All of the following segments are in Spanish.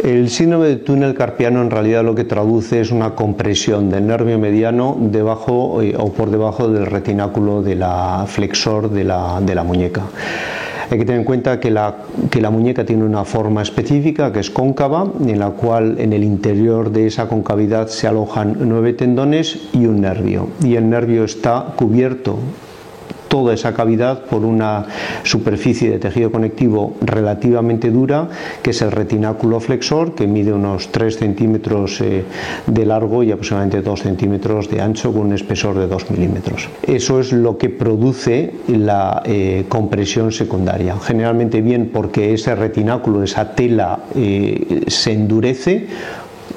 El síndrome de túnel carpiano en realidad lo que traduce es una compresión del nervio mediano debajo o por debajo del retináculo de la flexor de la muñeca. Hay que tener en cuenta que la muñeca tiene una forma específica que es cóncava, en la cual en el interior de esa concavidad se alojan 9 tendones y un nervio, y el nervio está cubierto toda esa cavidad por una superficie de tejido conectivo relativamente dura, que es el retináculo flexor, que mide unos 3 centímetros de largo y aproximadamente 2 centímetros de ancho, con un espesor de 2 milímetros. Eso es lo que produce la compresión secundaria, generalmente bien porque ese retináculo, esa tela se endurece,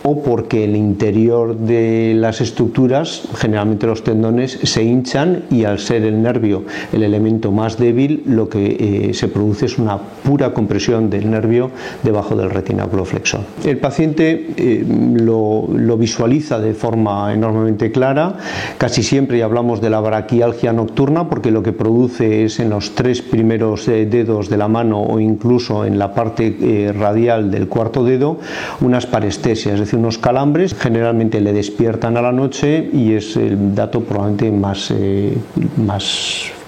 o porque el interior de las estructuras, generalmente los tendones, se hinchan, y al ser el nervio el elemento más débil, lo que se produce es una pura compresión del nervio debajo del retináculo flexor. El paciente lo visualiza de forma enormemente clara. Casi siempre hablamos de la braquialgia nocturna, porque lo que produce es en los 3 primeros dedos de la mano, o incluso en la parte radial del cuarto dedo, unas parestesias, es decir, unos calambres. Generalmente le despiertan a la noche y es el dato probablemente más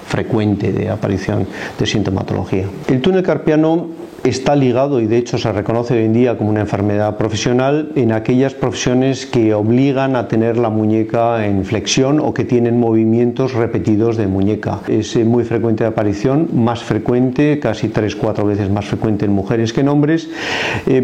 frecuente de aparición de sintomatología. El túnel carpiano está ligado, y de hecho se reconoce hoy en día como una enfermedad profesional, en aquellas profesiones que obligan a tener la muñeca en flexión o que tienen movimientos repetidos de muñeca. Es muy frecuente de aparición, más frecuente, casi 3-4 veces más frecuente en mujeres que en hombres,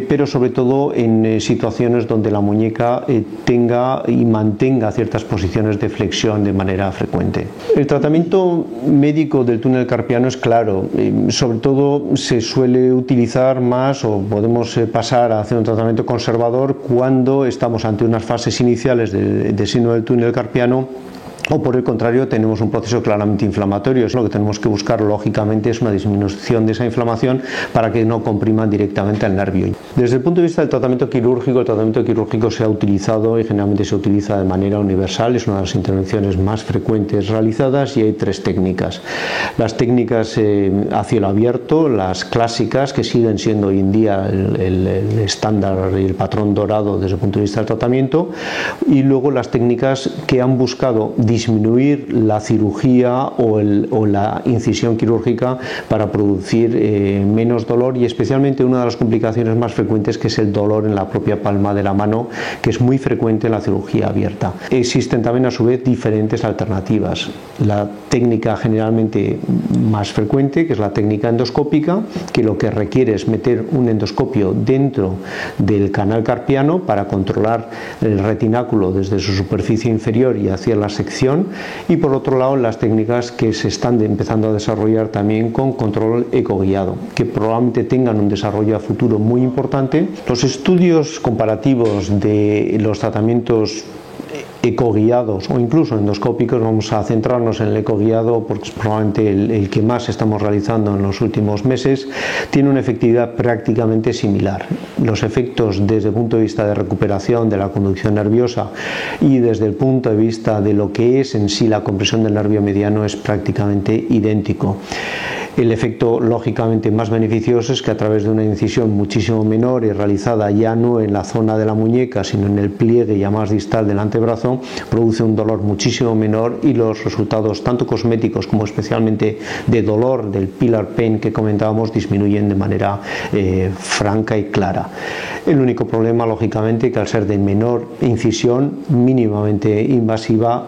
pero sobre todo en situaciones donde la muñeca tenga y mantenga ciertas posiciones de flexión de manera frecuente. El tratamiento médico del túnel carpiano es claro, sobre todo se suele utilizar más, o podemos pasar a hacer un tratamiento conservador cuando estamos ante unas fases iniciales de síndrome del túnel carpiano, o por el contrario tenemos un proceso claramente inflamatorio. Lo que tenemos que buscar lógicamente es una disminución de esa inflamación para que no compriman directamente al nervio. Desde el punto de vista del tratamiento quirúrgico, el tratamiento quirúrgico se ha utilizado y generalmente se utiliza de manera universal, es una de las intervenciones más frecuentes realizadas, y hay 3 técnicas. Las técnicas a cielo abierto, las clásicas, que siguen siendo hoy en día el estándar y el patrón dorado desde el punto de vista del tratamiento, y luego las técnicas que han buscado disminuir la cirugía o la incisión quirúrgica para producir menos dolor, y especialmente una de las complicaciones más frecuentes, que es el dolor en la propia palma de la mano, que es muy frecuente en la cirugía abierta. Existen también a su vez diferentes alternativas. La técnica generalmente más frecuente, que es la técnica endoscópica, que lo que requiere es meter un endoscopio dentro del canal carpiano para controlar el retináculo desde su superficie inferior y hacia la sección, y por otro lado las técnicas que se están empezando a desarrollar también con control ecoguiado, que probablemente tengan un desarrollo a futuro muy importante. Los estudios comparativos de los tratamientos ecoguiados o incluso endoscópicos, vamos a centrarnos en el ecoguiado porque es probablemente el que más estamos realizando en los últimos meses, tiene una efectividad prácticamente similar. Los efectos desde el punto de vista de recuperación de la conducción nerviosa y desde el punto de vista de lo que es en sí la compresión del nervio mediano es prácticamente idéntico. El efecto lógicamente más beneficioso es que a través de una incisión muchísimo menor y realizada ya no en la zona de la muñeca sino en el pliegue ya más distal del antebrazo, produce un dolor muchísimo menor, y los resultados tanto cosméticos como especialmente de dolor del pillar pain que comentábamos disminuyen de manera franca y clara. El único problema lógicamente que al ser de menor incisión mínimamente invasiva,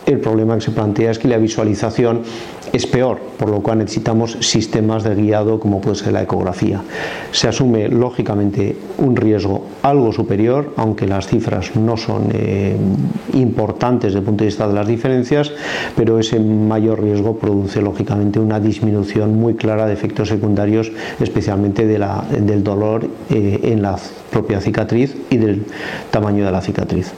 el problema que se plantea es que la visualización es peor, por lo cual necesitamos sistemas de guiado como puede ser la ecografía. Se asume lógicamente un riesgo algo superior, aunque las cifras no son importantes desde el punto de vista de las diferencias, pero ese mayor riesgo produce lógicamente una disminución muy clara de efectos secundarios, especialmente del dolor en la propia cicatriz y del tamaño de la cicatriz.